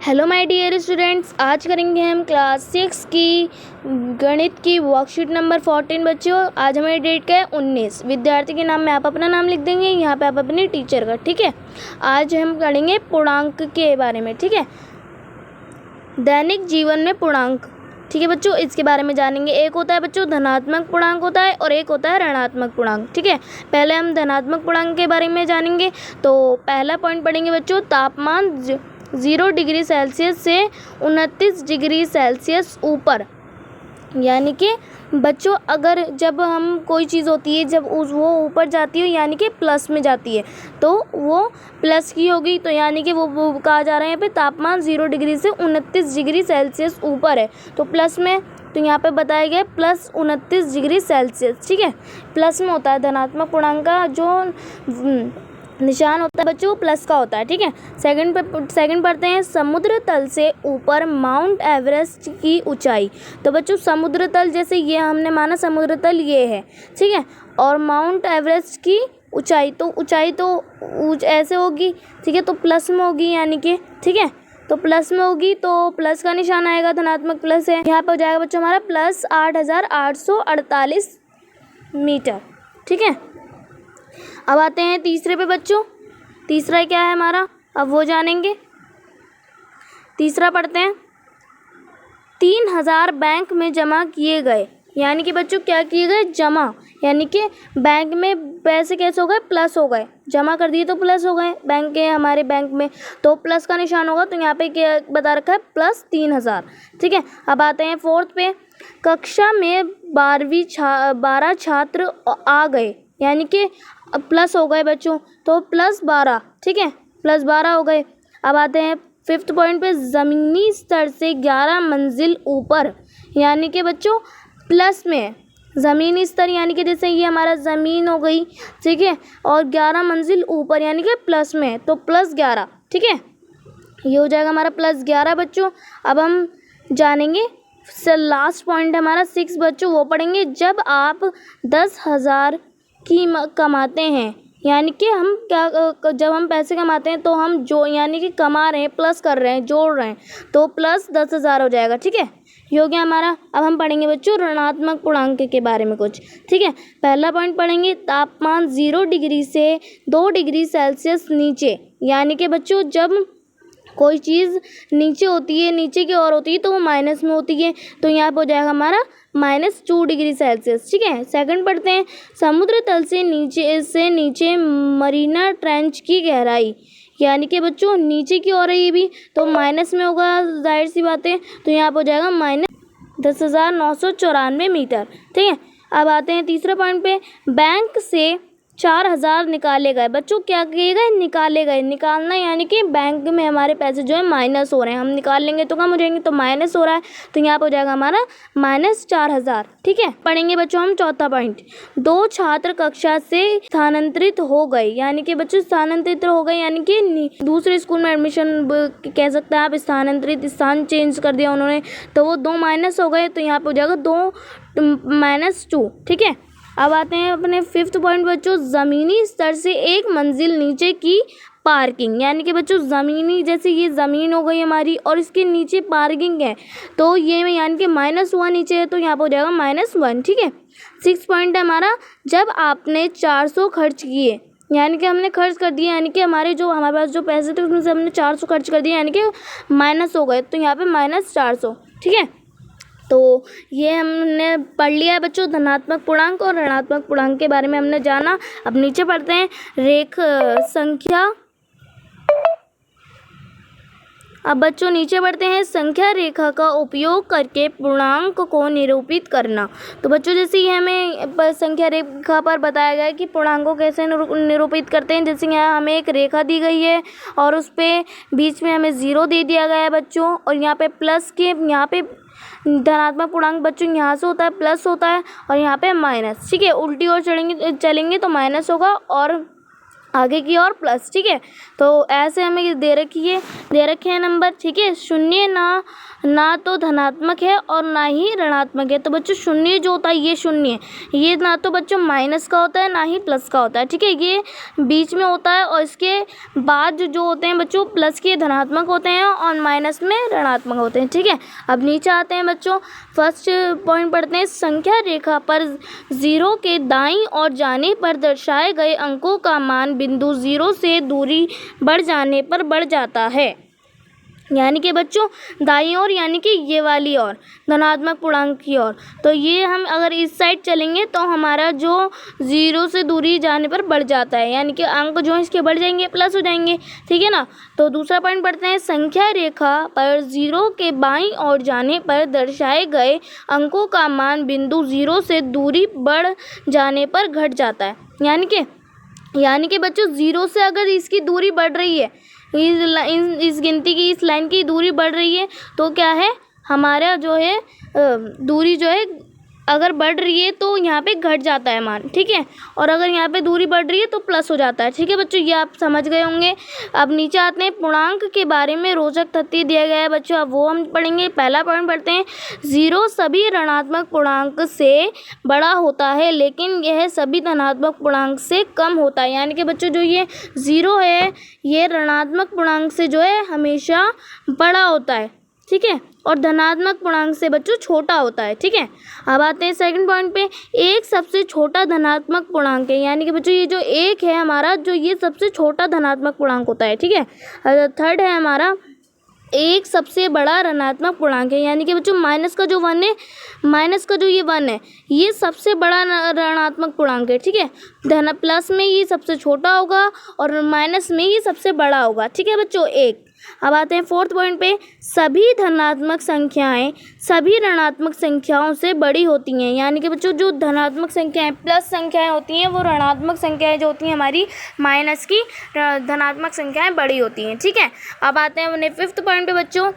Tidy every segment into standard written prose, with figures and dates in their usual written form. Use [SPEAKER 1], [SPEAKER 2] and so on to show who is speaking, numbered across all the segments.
[SPEAKER 1] Hello my dear students, आज करेंगे हम क्लास 6 की गणित की वर्कशीट नंबर 14। बच्चों, आज हमारी डेट का है 19। विद्यार्थी के नाम में आप अपना नाम लिख देंगे, यहाँ पे आप अपने टीचर का। ठीक है, आज हम पढ़ेंगे पूर्णांक के बारे में। ठीक है, दैनिक जीवन में पूर्णांक। ठीक है बच्चों, इसके बारे में जानेंगे। एक होता है बच्चों धनात्मक पूर्णांक होता है और एक होता है ऋणात्मक पूर्णांक। ठीक है, पहले हम धनात्मक पूर्णांक के बारे में जानेंगे। तो पहला पॉइंट पढ़ेंगे बच्चों, तापमान 0 डिग्री सेल्सियस से 29 डिग्री सेल्सियस ऊपर। यानी कि बच्चों अगर जब हम कोई चीज़ होती है जब वो ऊपर जाती है यानी कि प्लस में जाती है तो वो प्लस की होगी। तो यानी कि वो कहा जा रहा है यहाँ पे तापमान 0 डिग्री से 29 डिग्री सेल्सियस ऊपर है तो प्लस में। तो यहाँ पे बताया गया प्लस 29 डिग्री सेल्सियस। ठीक है, प्लस में होता है धनात्मक पूर्णांक का जो निशान होता है बच्चों वो प्लस का होता है। ठीक है, सेकंड पढ़ते हैं, समुद्र तल से ऊपर माउंट एवरेस्ट की ऊंचाई। तो बच्चों समुद्र तल, जैसे ये हमने माना समुद्र तल ये है, ठीक है, और माउंट एवरेस्ट की ऊंचाई तो ऐसे होगी। ठीक है, तो प्लस में होगी यानी कि, ठीक है, तो प्लस में होगी तो प्लस का निशान आएगा, धनात्मक प्लस है। यहाँ पर हो जाएगा बच्चों हमारा प्लस 8,848 मीटर। ठीक है, अब आते हैं तीसरे पे बच्चों। तीसरा क्या है हमारा, अब वो जानेंगे। तीसरा पढ़ते हैं, 3,000 बैंक में जमा किए गए। यानी कि बच्चों क्या किए गए, जमा, यानी कि बैंक में पैसे कैसे हो गए, प्लस हो गए, जमा कर दिए तो प्लस हो गए बैंक के, हमारे बैंक में तो प्लस का निशान होगा। तो यहाँ पे क्या बता रखा है, प्लस 3,000। ठीक है, अब आते हैं फोर्थ पे, कक्षा में 12 छात्र आ गए। यानी कि प्लस हो गए बच्चों तो प्लस 12। ठीक है, प्लस 12 हो गए। अब आते हैं फिफ्थ पॉइंट पे, ज़मीनी स्तर से 11 मंजिल ऊपर। यानी कि बच्चों प्लस में ज़मीनी स्तर, यानी कि जैसे ये हमारा ज़मीन हो गई, ठीक है, और 11 मंजिल ऊपर यानी कि प्लस में तो प्लस 11। ठीक है, ये हो जाएगा हमारा प्लस 11 बच्चों। अब हम जानेंगे लास्ट पॉइंट हमारा 6 बच्चों, वो पढ़ेंगे, जब आप 10,000 की कमाते हैं। यानी कि हम क्या, जब हम पैसे कमाते हैं तो हम जो यानी कि कमा रहे हैं, प्लस कर रहे हैं, जोड़ रहे हैं, तो प्लस 10,000 हो जाएगा। ठीक है, ये हो गया हमारा। अब हम पढ़ेंगे बच्चों ऋणात्मक पूर्णांक के बारे में कुछ। ठीक है, पहला पॉइंट पढ़ेंगे, तापमान 0 डिग्री से 2 डिग्री सेल्सियस नीचे। यानी कि बच्चों जब कोई चीज़ नीचे होती है, नीचे की ओर होती है तो वो माइनस में होती है। तो यहाँ पर हो जाएगा हमारा -2 डिग्री सेल्सियस। ठीक है, सेकंड पढ़ते हैं, समुद्र तल से नीचे मरीना ट्रेंच की गहराई। यानी कि बच्चों नीचे की ओर है ये भी तो माइनस में होगा, जाहिर सी बात है। तो यहाँ पर हो जाएगा -10,994 मीटर। ठीक है, अब आते हैं तीसरे पॉइंट पे, बैंक से 4,000 निकाले गए। बच्चों क्या किए गए, निकाले गए। निकालना यानी कि बैंक में हमारे पैसे जो है माइनस हो रहे हैं, हम निकाल लेंगे तो कम हो जाएंगे, तो माइनस हो रहा है तो यहाँ पर हो जाएगा हमारा -4,000। ठीक है, पढ़ेंगे बच्चों हम चौथा पॉइंट, 2 छात्र कक्षा से स्थानांतरित हो गए। यानी कि बच्चों स्थानांतरित हो गए यानी कि दूसरे स्कूल में एडमिशन कह सकते हैं आप, स्थानांतरित, स्थान चेंज कर दिया उन्होंने, तो वो 2 माइनस हो गए। तो यहाँ पर हो जाएगा 2 -2। ठीक है, अब आते हैं अपने फिफ्थ पॉइंट बच्चों, ज़मीनी स्तर से 1 मंजिल नीचे की पार्किंग। यानी कि बच्चों ज़मीनी, जैसे ये ज़मीन हो गई हमारी और इसके नीचे पार्किंग है तो ये यानी कि -1 नीचे है तो यहाँ पर हो जाएगा -1। ठीक है, 6 पॉइंट है हमारा, जब आपने 400 खर्च किए। यानी कि हमने खर्च कर दिए, यानी कि हमारे पास जो पैसे थे उसमें से हमने 400 खर्च कर दिए, यानी कि माइनस हो गए तो यहाँ पे -400। ठीक है, तो ये हमने पढ़ लिया है बच्चों धनात्मक पूर्णांक और ऋणात्मक पूर्णांक के बारे में हमने जाना। अब नीचे पढ़ते हैं, अब बच्चों नीचे बढ़ते हैं, संख्या रेखा का उपयोग करके पूर्णांक को निरूपित करना। तो बच्चों जैसे ही हमें संख्या रेखा पर बताया गया है कि पूर्णांक को कैसे निरूपित करते हैं। जैसे यहाँ हमें एक रेखा दी गई है और उस पर बीच में हमें 0 दे दिया गया है बच्चों, और यहाँ पे प्लस के, यहाँ पे धनात्मक पूर्णांक बच्चों यहाँ से होता है प्लस होता है और यहाँ पे माइनस। ठीक है, उल्टी ओर चलेंगे तो माइनस होगा और आगे की ओर प्लस। ठीक है, तो ऐसे हमें दे रखे हैं नंबर। ठीक है, 0 ना तो धनात्मक है और ना ही ऋणात्मक है। तो बच्चों शून्य जो होता है ये शून्य है, ये ना तो बच्चों माइनस का होता है ना ही प्लस का होता है, ठीक है, ये बीच में होता है। और इसके बाद जो होते हैं बच्चों प्लस के धनात्मक होते हैं और माइनस में ऋणात्मक होते हैं, ठीक है। अब नीचे आते हैं बच्चों, फर्स्ट पॉइंट पढ़ते हैं। संख्या रेखा पर 0 के दाईं ओर जाने पर दर्शाए गए अंकों का मान बिंदु 0 से दूरी बढ़ जाने पर बढ़ जाता है। यानी कि बच्चों दाईं ओर यानी कि ये वाली ओर, धनात्मक पूर्णांक की ओर। तो ये हम अगर इस साइड चलेंगे तो हमारा जो 0 से दूरी जाने पर बढ़ जाता है, यानी कि अंक जो है इसके बढ़ जाएंगे, प्लस हो जाएंगे, ठीक है ना। तो दूसरा पॉइंट पढ़ते हैं। संख्या रेखा पर 0 के बाईं ओर जाने पर दर्शाए गए अंकों का मान बिंदु 0 से दूरी बढ़ जाने पर घट जाता है। यानी कि बच्चों 0 से अगर इसकी दूरी बढ़ रही है, इस गिनती की इस लाइन की दूरी बढ़ रही है, तो क्या है हमारा जो है दूरी जो है अगर बढ़ रही है तो यहाँ पे घट जाता है मान, ठीक है। और अगर यहाँ पे दूरी बढ़ रही है तो प्लस हो जाता है, ठीक है बच्चों, ये आप समझ गए होंगे। अब नीचे आते हैं, पूर्णांक के बारे में रोचक तथ्य दिया गया है बच्चों, अब वो हम पढ़ेंगे। पहला पॉइंट पढ़ते हैं। 0 सभी ऋणात्मक पूर्णांक से बड़ा होता है लेकिन यह सभी धनात्मक पूर्णांक से कम होता है। यानी कि बच्चों जो ये 0 है ये ऋणात्मक पूर्णांक से जो है हमेशा बड़ा होता है, ठीक है, और धनात्मक पूर्णांक से बच्चों छोटा होता है, ठीक है। अब आते हैं सेकंड पॉइंट पे। एक सबसे छोटा धनात्मक पूर्णांक है, यानी कि बच्चों ये जो एक है हमारा, जो ये सबसे छोटा धनात्मक पूर्णांक होता है, ठीक है। थर्ड है हमारा, एक सबसे बड़ा ऋणात्मक पूर्णांक है, यानी कि बच्चों माइनस का जो 1 है, माइनस का जो ये 1 है ये सबसे बड़ा ऋणात्मक पूर्णांक है, ठीक है। धन प्लस में ये सबसे छोटा होगा और माइनस में ये सबसे बड़ा होगा, ठीक है बच्चों, एक। अब आते हैं फोर्थ पॉइंट पे। सभी धनात्मक संख्याएं सभी ऋणात्मक संख्याओं से बड़ी होती हैं, यानी कि बच्चों जो धनात्मक संख्याएं प्लस संख्याएं होती हैं वो ऋणात्मक संख्याएं जो होती हैं हमारी माइनस की धनात्मक संख्याएं बड़ी होती हैं, ठीक है। अब आते हैं अपने फिफ्थ पॉइंट पे बच्चों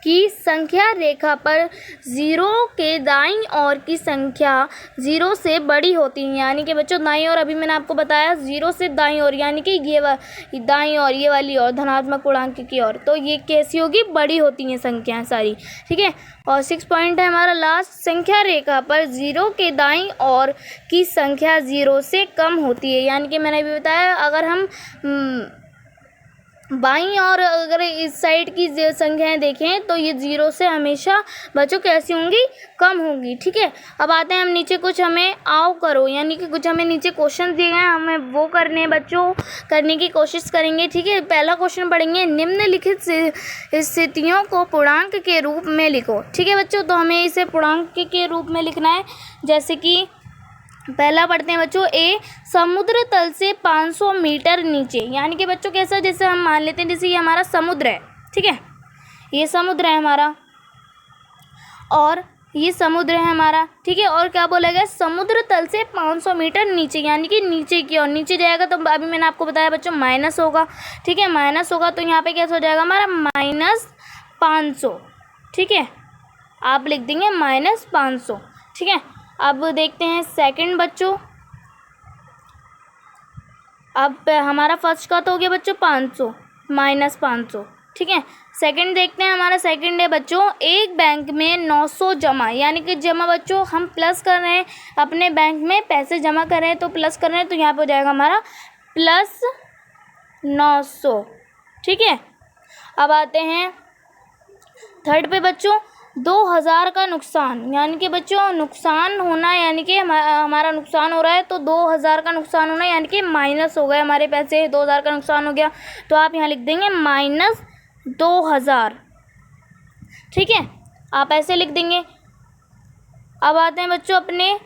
[SPEAKER 1] की संख्या रेखा पर 0 के दाईं ओर की संख्या 0 से बड़ी होती है, यानी कि बच्चों दाईं ओर अभी मैंने आपको बताया 0 से दाईं ओर यानी कि ये दाईं ओर ये वाली ओर धनात्मक पूर्णांक की ओर, तो ये कैसी होगी, बड़ी होती हैं संख्याएं सारी, ठीक है। और 6 पॉइंट है हमारा लास्ट। संख्या रेखा पर 0 के दाईं ओर की संख्या 0 से कम होती है, यानी कि मैंने अभी बताया अगर हम बाईं और अगर इस साइड की संख्याएं देखें तो ये 0 से हमेशा बच्चों कैसी होंगी, कम होंगी, ठीक है। अब आते हैं हम नीचे, कुछ हमें आओ करो यानी कि कुछ हमें नीचे क्वेश्चन दिए गए हैं, हमें वो करने हैं बच्चों, करने की कोशिश करेंगे, ठीक है। पहला क्वेश्चन पढ़ेंगे, निम्नलिखित स्थितियों को पूर्णांक के रूप में लिखो, ठीक है बच्चों। तो हमें इसे पूर्णांक के रूप में लिखना है, जैसे कि पहला पढ़ते हैं बच्चों, ए समुद्र तल से 500 मीटर नीचे, यानी कि बच्चों कैसा, जैसे हम मान लेते हैं जैसे ये हमारा समुद्र है, ठीक है, ये समुद्र है हमारा और ये समुद्र है हमारा, ठीक है। और क्या बोला गया, समुद्र तल से 500 मीटर नीचे, यानी कि नीचे की ओर, नीचे जाएगा तो अभी मैंने आपको बताया बच्चों माइनस होगा, ठीक है, माइनस होगा तो यहाँ पे कैसा हो जाएगा हमारा -500, ठीक है, आप लिख देंगे -500, ठीक है। अब देखते हैं सेकंड बच्चों, अब हमारा फर्स्ट का तो हो गया बच्चों 500 -500, ठीक है। सेकंड देखते हैं, हमारा सेकंड है बच्चों, एक बैंक में 900 जमा, यानी कि जमा बच्चों हम प्लस कर रहे हैं, अपने बैंक में पैसे जमा कर रहे हैं तो प्लस कर रहे हैं, तो यहाँ पे हो जाएगा हमारा +900, ठीक है। अब आते हैं थर्ड पे बच्चों, 2000 का नुकसान, यानी कि बच्चों नुकसान होना, यानी कि हमारा नुकसान हो रहा है तो 2000 का नुकसान होना, यानी कि माइनस हो गए हमारे पैसे, 2000 का नुकसान हो गया तो आप यहाँ लिख देंगे -2000, ठीक है, आप ऐसे लिख देंगे। अब आते हैं बच्चों अपने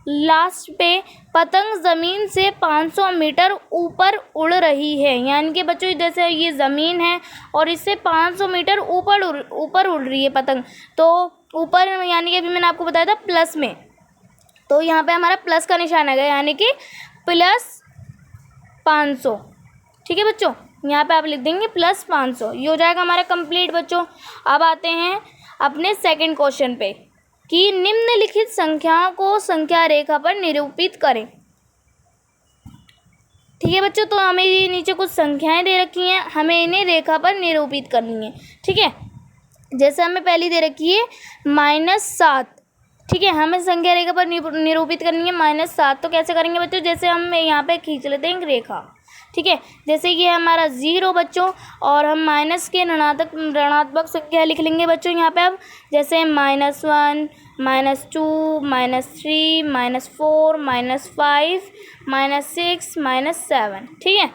[SPEAKER 1] लास्ट पे, पतंग ज़मीन से 500 मीटर ऊपर उड़ रही है, यानी कि बच्चों जैसे ये ज़मीन है और इससे 500 मीटर ऊपर उड़ रही है पतंग, तो ऊपर यानी कि अभी मैंने आपको बताया था प्लस में, तो यहाँ पे हमारा प्लस का निशान आ गया, यानी कि +500, ठीक है बच्चों, यहाँ पे आप लिख देंगे +500, ये हो जाएगा हमारा कंप्लीट बच्चों। अब आते हैं अपने सेकंड क्वेश्चन पे कि निम्नलिखित संख्याओं को संख्या रेखा पर निरूपित करें, ठीक है बच्चों। तो हमें ये नीचे कुछ संख्याएं दे रखी हैं, हमें इन्हें रेखा पर निरूपित करनी है, ठीक है। जैसे हमें पहली दे रखी है -7, ठीक है, हमें संख्या रेखा पर निरूपित करनी है -7। तो कैसे करेंगे बच्चों, जैसे हम यहाँ पे खींच लेते हैं एक रेखा, ठीक है। जैसे ये हमारा 0 बच्चों, और हम माइनस के ऋणात्मक संख्या लिख लेंगे बच्चों यहाँ पे अब, जैसे -1 -2 -3 -4 -5 -6 -7, ठीक है।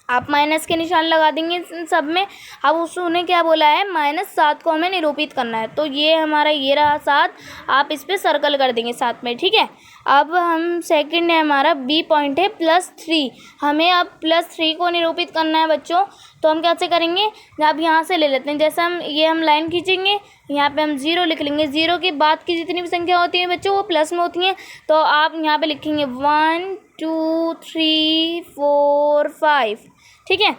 [SPEAKER 1] आप माइनस के निशान लगा देंगे इन सब में। अब उसने क्या बोला है, -7 को हमें निरूपित करना है, तो ये हमारा ये रहा 7, आप इस पर सर्कल कर देंगे 7 में, ठीक है। अब हम सेकंड है हमारा बी पॉइंट है +3, हमें अब +3 को निरूपित करना है बच्चों। तो हम कैसे करेंगे, अब यहाँ से ले लेते हैं, जैसे हम लाइन खींचेंगे, यहाँ पे हम 0 लिख लेंगे। 0 के बाद की जितनी भी संख्या होती है बच्चों वो प्लस में होती हैं, तो आप यहाँ पे लिखेंगे 1 2 3 4 5, ठीक है।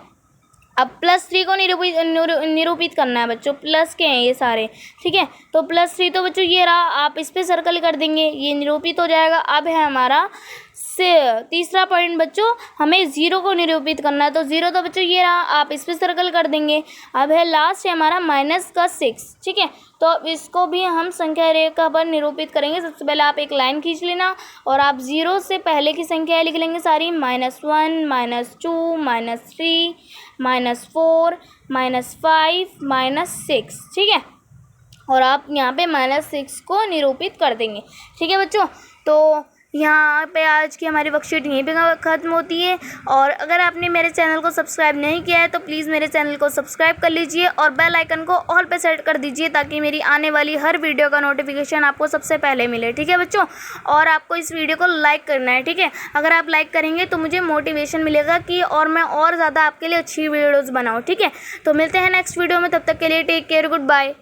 [SPEAKER 1] अब +3 को निरूपित करना है बच्चों, प्लस के हैं ये सारे, ठीक है। तो +3 तो बच्चों ये रहा, आप इस पे सर्कल कर देंगे, ये निरूपित हो जाएगा। अब है हमारा तीसरा पॉइंट बच्चों, हमें 0 को निरूपित करना है, तो 0 तो बच्चों ये रहा, आप इस पे सर्कल कर देंगे। अब है लास्ट है हमारा -6, ठीक है। तो इसको भी हम संख्या रेखा पर निरूपित करेंगे। सबसे पहले आप एक लाइन खींच लेना, और आप 0 से पहले की संख्याएं लिख लेंगे सारी, -1 -2 -3 -4 -5 -6, ठीक है। और आप यहाँ पे -6 को निरूपित कर देंगे, ठीक है बच्चों। तो यहाँ पे आज की हमारी वर्कशीट यहीं पे ख़त्म होती है। और अगर आपने मेरे चैनल को सब्सक्राइब नहीं किया है तो प्लीज़ मेरे चैनल को सब्सक्राइब कर लीजिए, और बेल आइकन को ऑल पे सेट कर दीजिए, ताकि मेरी आने वाली हर वीडियो का नोटिफिकेशन आपको सबसे पहले मिले, ठीक है बच्चों। और आपको इस वीडियो को लाइक करना है, ठीक है। अगर आप लाइक करेंगे तो मुझे मोटिवेशन मिलेगा कि और मैं और ज़्यादा आपके लिए अच्छी वीडियोज़ बनाऊँ, ठीक है। तो मिलते हैं नेक्स्ट वीडियो में, तब तक के लिए टेक केयर, गुड बाय।